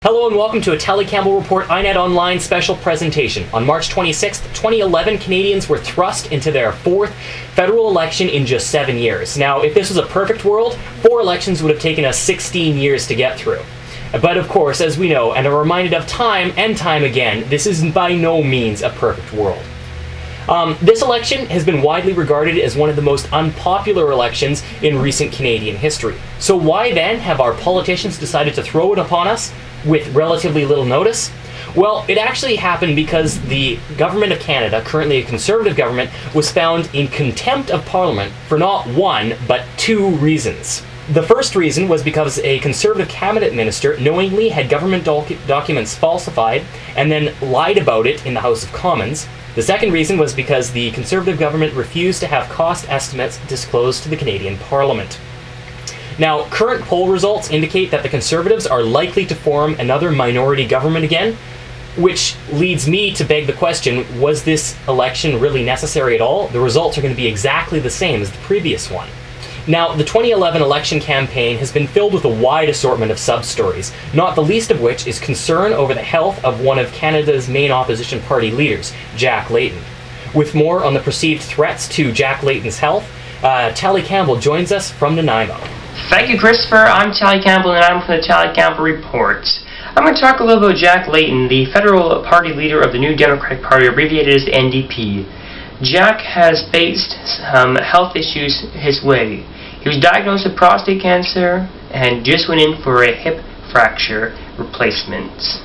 Hello and welcome to a Tali Campbell Report iNet Online special presentation. On March 26th, 2011, Canadians were thrust into their fourth federal election in just 7 years. Now, if this was a perfect world, 4 elections would have taken us 16 years to get through. But of course, as we know, and are reminded of time and time again, this is by no means a perfect world. This election has been widely regarded as one of the most unpopular elections in recent Canadian history. So why then have our politicians decided to throw it upon us with relatively little notice? Well, it actually happened because the Government of Canada, currently a Conservative government, was found in contempt of Parliament for not one, but 2 reasons. The first reason was because a Conservative cabinet minister knowingly had government documents falsified and then lied about it in the House of Commons. The second reason was because the Conservative government refused to have cost estimates disclosed to the Canadian Parliament. Now, current poll results indicate that the Conservatives are likely to form another minority government again, which leads me to beg the question, was this election really necessary at all? The results are going to be exactly the same as the previous one. Now, the 2011 election campaign has been filled with a wide assortment of sub-stories, not the least of which is concern over the health of one of Canada's main opposition party leaders, Jack Layton. With more on the perceived threats to Jack Layton's health, Tali Campbell joins us from Nanaimo. Thank you, Christopher. I'm Tali Campbell, and I'm from the Tali Campbell Report. I'm going to talk a little about Jack Layton, the federal party leader of the New Democratic Party, abbreviated as NDP. Jack has faced some health issues his way. He was diagnosed with prostate cancer and just went in for a hip fracture replacement.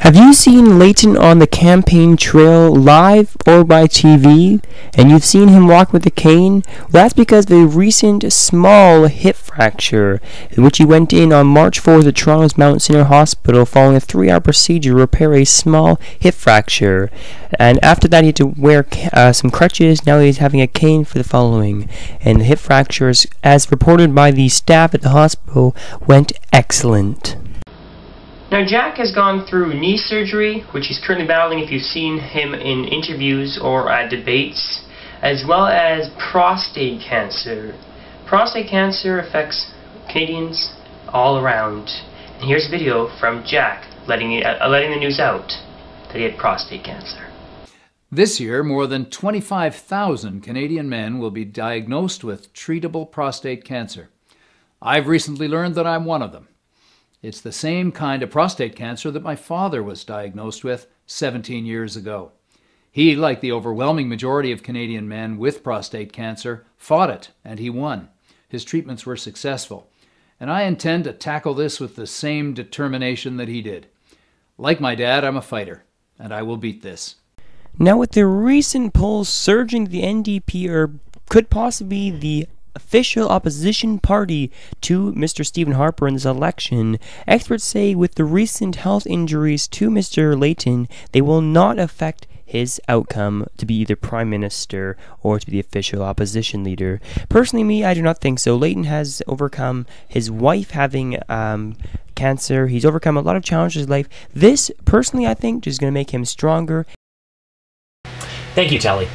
Have you seen Layton on the campaign trail live or by TV, and you've seen him walk with a cane? Well, that's because of a recent small hip fracture, in which he went in on March 4th at Toronto's Mount Sinai Hospital following a 3-hour procedure to repair a small hip fracture. And after that, he had to wear some crutches. Now he's having a cane for the following. And the hip fractures, as reported by the staff at the hospital, went excellent. Now, Jack has gone through knee surgery, which he's currently battling if you've seen him in interviews or at debates, as well as prostate cancer. Prostate cancer affects Canadians all around. And here's a video from Jack letting the news out that he had prostate cancer. This year, more than 25,000 Canadian men will be diagnosed with treatable prostate cancer. I've recently learned that I'm one of them. It's the same kind of prostate cancer that my father was diagnosed with 17 years ago. He, like the overwhelming majority of Canadian men with prostate cancer, fought it, and he won. His treatments were successful. And I intend to tackle this with the same determination that he did. Like my dad, I'm a fighter, and I will beat this. Now, with the recent polls surging, the NDP could possibly be the official opposition party to Mr. Stephen Harper in this election. Experts say with the recent health injuries to Mr. Layton, they will not affect his outcome to be either Prime Minister or to be the official opposition leader. Personally, I do not think so. Layton has overcome his wife having cancer. He's overcome a lot of challenges in life. This, personally, I think, is going to make him stronger. Thank you, Tali.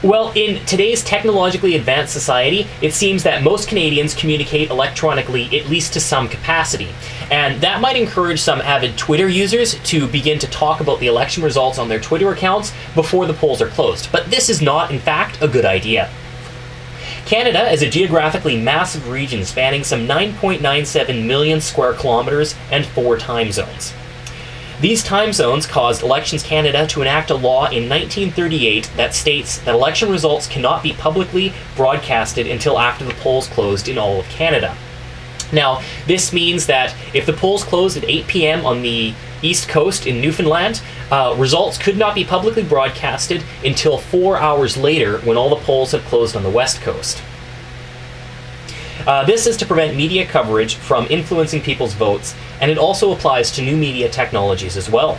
Well, in today's technologically advanced society, it seems that most Canadians communicate electronically, at least to some capacity. And that might encourage some avid Twitter users to begin to talk about the election results on their Twitter accounts before the polls are closed. But this is not, in fact, a good idea. Canada is a geographically massive region spanning some 9.97 million square kilometers and 4 time zones. These time zones caused Elections Canada to enact a law in 1938 that states that election results cannot be publicly broadcasted until after the polls closed in all of Canada. Now, this means that if the polls closed at 8 p.m. on the East Coast in Newfoundland, results could not be publicly broadcasted until 4 hours later when all the polls have closed on the West Coast. This is to prevent media coverage from influencing people's votes, and it also applies to new media technologies as well.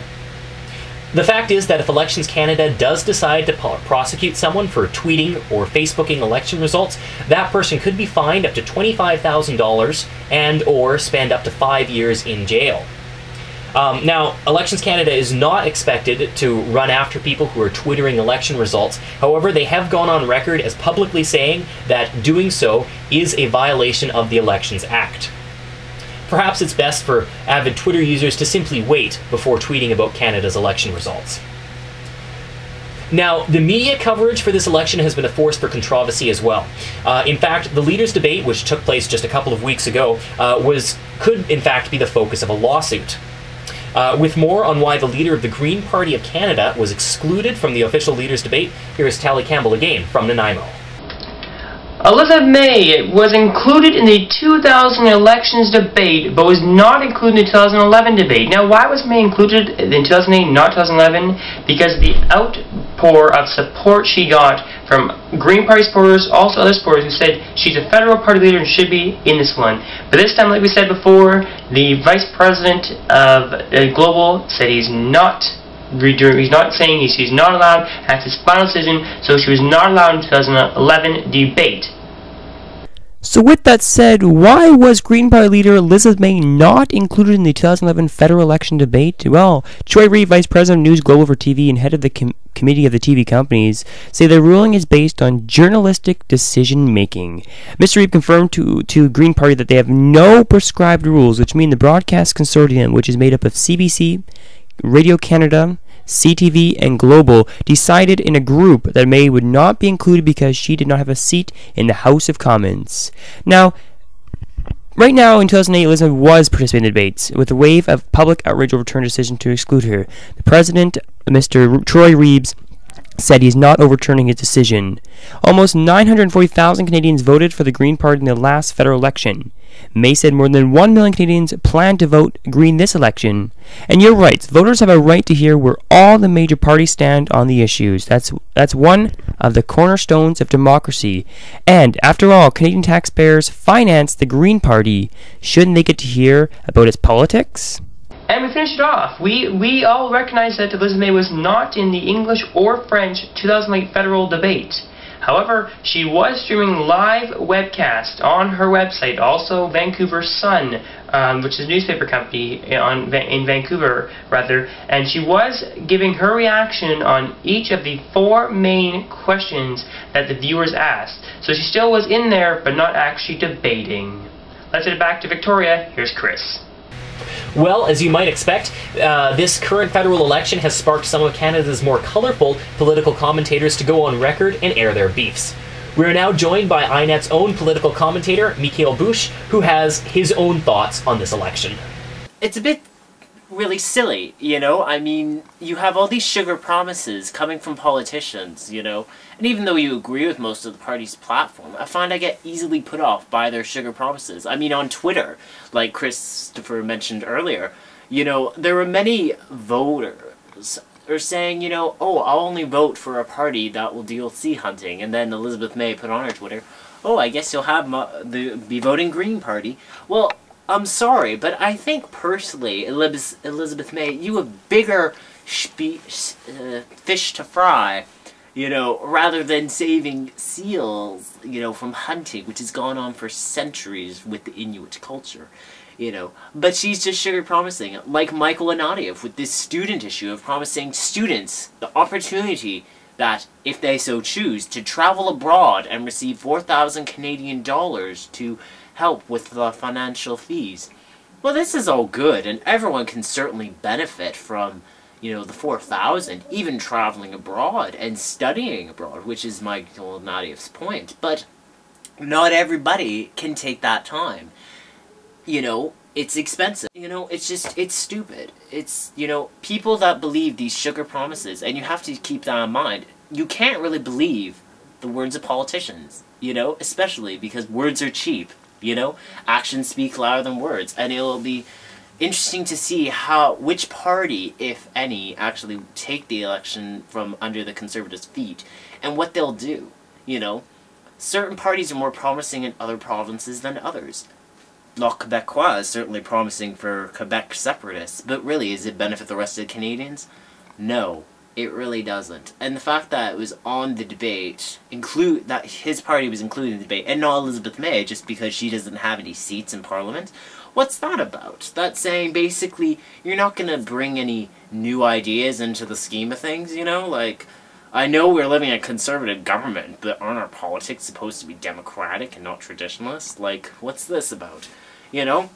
The fact is that if Elections Canada does decide to prosecute someone for tweeting or Facebooking election results, that person could be fined up to $25,000 and or spend up to 5 years in jail. Now, Elections Canada is not expected to run after people who are twittering election results. However, they have gone on record as publicly saying that doing so is a violation of the Elections Act. perhaps it's best for avid Twitter users to simply wait before tweeting about Canada's election results. Now, the media coverage for this election has been a force for controversy as well. In fact, the leaders' debate, which took place just a couple of weeks ago, could in fact be the focus of a lawsuit. With more on why the leader of the Green Party of Canada was excluded from the official leaders' debate, here is Tali Campbell again from Nanaimo. Elizabeth May was included in the 2000 elections debate, but was not included in the 2011 debate. Now, why was May included in 2008, not 2011? Because the outpour of support she got from Green Party supporters, also other supporters who said she's a federal party leader and should be in this one. But this time, like we said before, the vice president of Global said he's not saying she's not allowed. That's his final decision, so she was not allowed in the 2011 debate. So with that said, why was Green Party leader Elizabeth May not included in the 2011 federal election debate? Well, Troy Reed, Vice President of News Global for TV and head of the committee of the TV companies, say the ruling is based on journalistic decision-making. Mr. Reed confirmed to Green Party that they have no prescribed rules, which mean the broadcast consortium, which is made up of CBC, Radio Canada, CTV, and Global, decided in a group that May would not be included because she did not have a seat in the House of Commons. Now, right now in 2008, Elizabeth was participating in the debates, with a wave of public outrage overturned a decision to exclude her. The president, Mr. Troy Reeves, said he is not overturning his decision. Almost 940,000 Canadians voted for the Green Party in the last federal election. May said more than 1 million Canadians plan to vote Green this election. And you're right, voters have a right to hear where all the major parties stand on the issues. That's one of the cornerstones of democracy. And after all, Canadian taxpayers finance the Green Party. Shouldn't they get to hear about its politics? And we finished it off. We all recognize that Elizabeth May was not in the English or French 2008 federal debate. However, she was streaming live webcast on her website, also Vancouver Sun, which is a newspaper company in Vancouver, and she was giving her reaction on each of the 4 main questions that the viewers asked. So she still was in there, but not actually debating. Let's head back to Victoria. Here's Chris. Well, as you might expect, this current federal election has sparked some of Canada's more colorful political commentators to go on record and air their beefs. We are now joined by INET's own political commentator, Mikhail Bush, who has his own thoughts on this election. It's a bit really silly, you know? I mean, you have all these sugar promises coming from politicians, you know? And even though you agree with most of the party's platform, I find I get easily put off by their sugar promises. I mean, on Twitter, like Christopher mentioned earlier, you know, there were many voters are saying, you know, oh, I'll only vote for a party that will deal with sea hunting. And then Elizabeth May put on her Twitter, oh, I guess you'll have be voting Green Party. Well, I'm sorry, but I think personally, Elizabeth May, you have bigger fish to fry, you know, rather than saving seals, you know, from hunting, which has gone on for centuries with the Inuit culture, you know. But she's just sugar promising, like Michael Ignatieff with this student issue of promising students the opportunity that, if they so choose, to travel abroad and receive 4,000 Canadian dollars to help with the financial fees. Well, this is all good, and everyone can certainly benefit from, you know, the 4,000, even traveling abroad and studying abroad, which is Michael Ignatieff's point. But not everybody can take that time. You know, it's expensive. You know, it's just, it's stupid. It's, you know, people that believe these sugar promises, and you have to keep that in mind, you can't really believe the words of politicians, you know, especially because words are cheap. You know, actions speak louder than words, and it'll be interesting to see which party, if any, actually take the election from under the Conservatives' feet, and what they'll do. You know, certain parties are more promising in other provinces than others. Le Québécois is certainly promising for Quebec separatists, but really, does it benefit the rest of the Canadians? No. It really doesn't. And the fact that it was on the debate, that his party was included in the debate, and not Elizabeth May, just because she doesn't have any seats in Parliament, what's that about? That's saying, basically, you're not going to bring any new ideas into the scheme of things, you know? Like, I know we're living in a conservative government, but aren't our politics supposed to be democratic and not traditionalist? Like, what's this about? You know?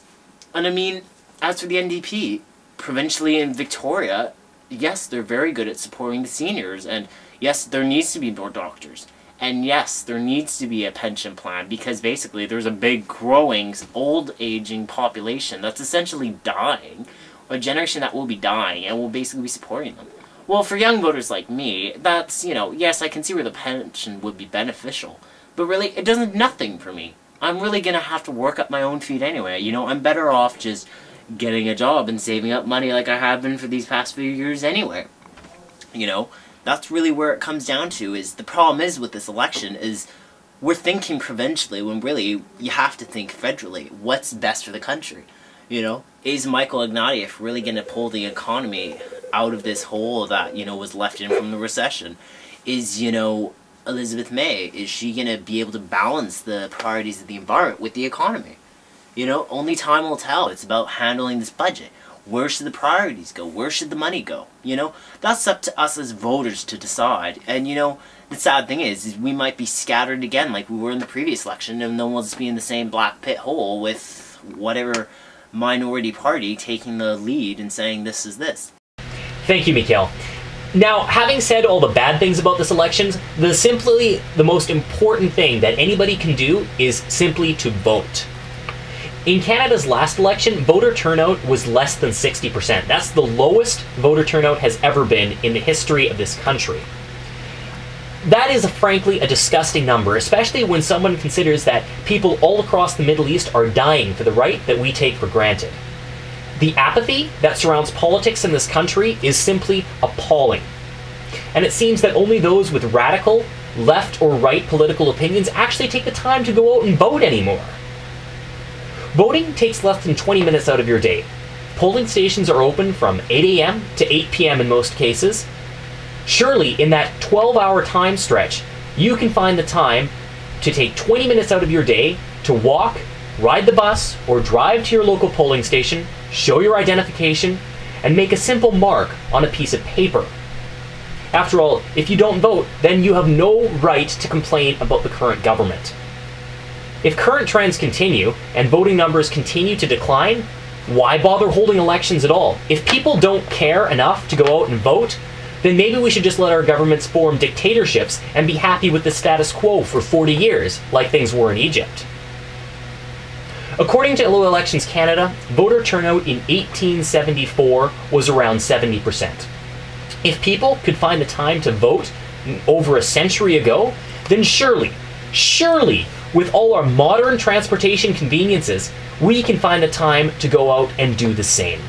And I mean, as for the NDP, provincially in Victoria, yes, they're very good at supporting the seniors, and yes, there needs to be more doctors. And yes, there needs to be a pension plan, because basically there's a big growing old aging population that's essentially dying, a generation that will be dying, and we'll basically be supporting them. Well, for young voters like me, that's, you know, yes, I can see where the pension would be beneficial, but really, it does nothing for me. I'm really gonna have to work up my own feet anyway. You know, I'm better off just getting a job and saving up money like I have been for these past few years anyway. You know, that's really where it comes down to. Is the problem is with this election is we're thinking provincially when really you have to think federally. What's best for the country? You know, is Michael Ignatieff really going to pull the economy out of this hole that, you know, was left in from the recession? Is, you know, Elizabeth May, is she going to be able to balance the priorities of the environment with the economy? You know, only time will tell. It's about handling this budget. Where should the priorities go? Where should the money go? You know, that's up to us as voters to decide. And, you know, the sad thing is we might be scattered again like we were in the previous election, and then we'll just be in the same black pit hole with whatever minority party taking the lead and saying this is this. Thank you, Mikhail. Now, having said all the bad things about this election, the most important thing that anybody can do is simply to vote. In Canada's last election, voter turnout was less than 60%. That's the lowest voter turnout has ever been in the history of this country. That is, frankly, a disgusting number, especially when someone considers that people all across the Middle East are dying for the right that we take for granted. The apathy that surrounds politics in this country is simply appalling. And it seems that only those with radical, left or right political opinions actually take the time to go out and vote anymore. Voting takes less than 20 minutes out of your day. Polling stations are open from 8 a.m. to 8 p.m. in most cases. Surely, in that 12-hour time stretch, you can find the time to take 20 minutes out of your day to walk, ride the bus, or drive to your local polling station, show your identification, and make a simple mark on a piece of paper. After all, if you don't vote, then you have no right to complain about the current government. If current trends continue, and voting numbers continue to decline, why bother holding elections at all? If people don't care enough to go out and vote, then maybe we should just let our governments form dictatorships and be happy with the status quo for 40 years, like things were in Egypt. According to Elections Canada, voter turnout in 1874 was around 70%. If people could find the time to vote over a century ago, then surely, with all our modern transportation conveniences, we can find the time to go out and do the same.